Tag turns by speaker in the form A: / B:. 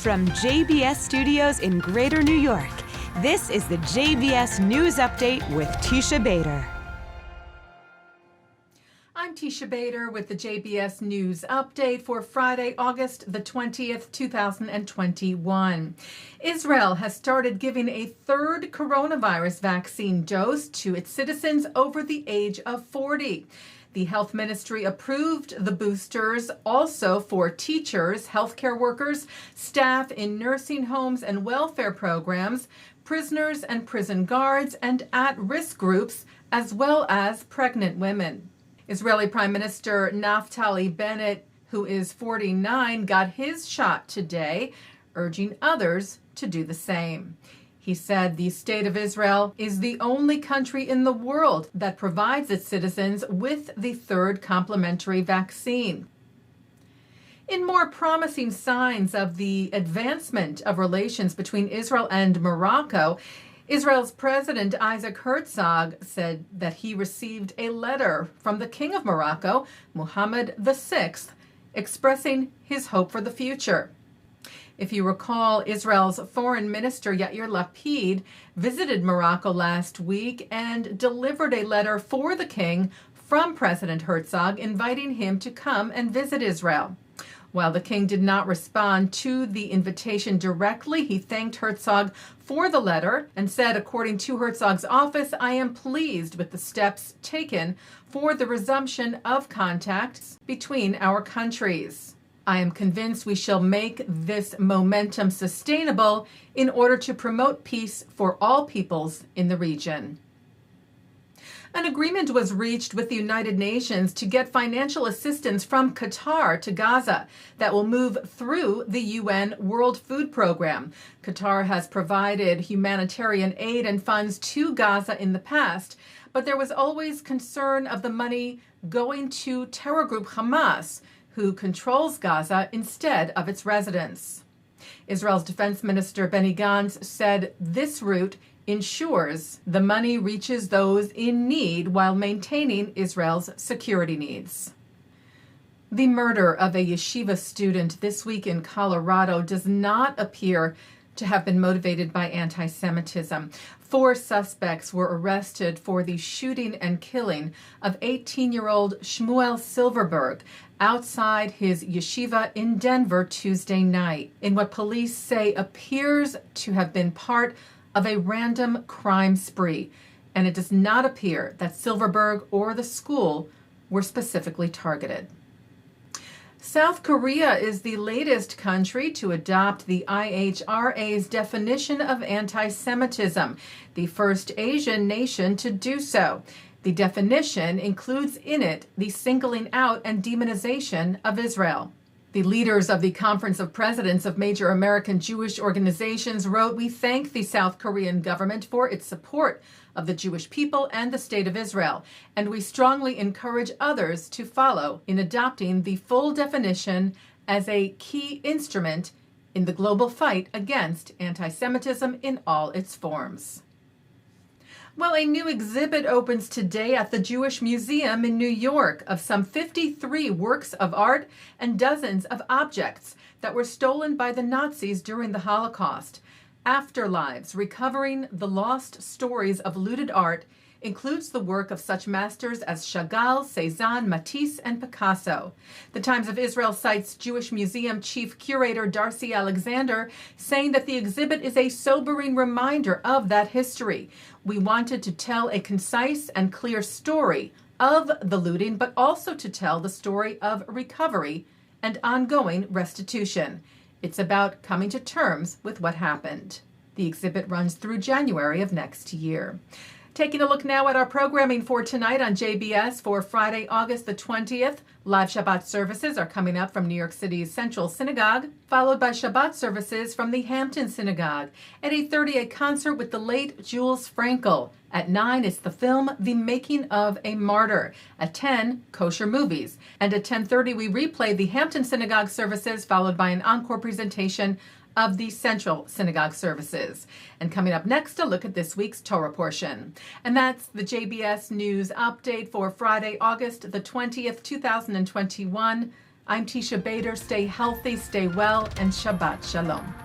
A: From JBS Studios in Greater New York, this is the JBS News Update with Teisha Bader.
B: I'm Teisha Bader with the JBS News Update for Friday, August the 20th, 2021. Israel has started giving a third coronavirus vaccine dose to its citizens over the age of 40. The health ministry approved the boosters also for teachers, healthcare workers, staff in nursing homes and welfare programs, prisoners and prison guards, and at-risk groups, as well as pregnant women. Israeli Prime Minister Naftali Bennett, who is 49, got his shot today, urging others to do the same. He said the state of Israel is the only country in the world that provides its citizens with the third complementary vaccine. In more promising signs of the advancement of relations between Israel and Morocco, Israel's President Isaac Herzog said that he received a letter from the King of Morocco, Mohammed VI, expressing his hope for the future. If you recall, Israel's Foreign Minister Yair Lapid visited Morocco last week and delivered a letter for the king from President Herzog inviting him to come and visit Israel. While the king did not respond to the invitation directly, he thanked Herzog for the letter and said, according to Herzog's office, "I am pleased with the steps taken for the resumption of contacts between our countries. I am convinced we shall make this momentum sustainable in order to promote peace for all peoples in the region." An agreement was reached with the United Nations to get financial assistance from Qatar to Gaza that will move through the UN World Food Program. Qatar has provided humanitarian aid and funds to Gaza in the past, but there was always concern of the money going to terror group Hamas, who controls Gaza instead of its residents. Israel's Defense Minister Benny Gantz said this route ensures the money reaches those in need while maintaining Israel's security needs. The murder of a yeshiva student this week in Colorado does not appear to have been motivated by anti-Semitism. 4 suspects were arrested for the shooting and killing of 18-year-old Shmuel Silverberg outside his yeshiva in Denver Tuesday night, in what police say appears to have been part of a random crime spree, and it does not appear that Silverberg or the school were specifically targeted. South Korea is the latest country to adopt the IHRA's definition of anti-Semitism, the first Asian nation to do so. The definition includes in it the singling out and demonization of Israel. The leaders of the Conference of Presidents of Major American Jewish Organizations wrote, "We thank the South Korean government for its support of the Jewish people and the State of Israel, and we strongly encourage others to follow in adopting the full definition as a key instrument in the global fight against anti-Semitism in all its forms." Well, a new exhibit opens today at the Jewish Museum in New York of some 53 works of art and dozens of objects that were stolen by the Nazis during the Holocaust. Afterlives, Recovering the Lost Stories of Looted Art, includes the work of such masters as Chagall, Cézanne, Matisse, and Picasso. The Times of Israel cites Jewish Museum Chief Curator Darcy Alexander, saying that the exhibit is a sobering reminder of that history. "We wanted to tell a concise and clear story of the looting, but also to tell the story of recovery and ongoing restitution. It's about coming to terms with what happened." The exhibit runs through January of next year. Taking a look now at our programming for tonight on JBS for Friday, August the 20th. Live Shabbat services are coming up from New York City's Central Synagogue, followed by Shabbat services from the Hampton Synagogue. At 8:30, a concert with the late Jules Frankel. At 9, it's the film The Making of a Martyr. At 10, Kosher Movies. And at 10:30, we replay the Hampton Synagogue services, followed by an encore presentation of the Central Synagogue services. And coming up next, a look at this week's Torah Portion. And that's the JBS News Update for Friday, August the 20th, 2021. I'm Teisha Bader. Stay healthy, stay well, and Shabbat Shalom.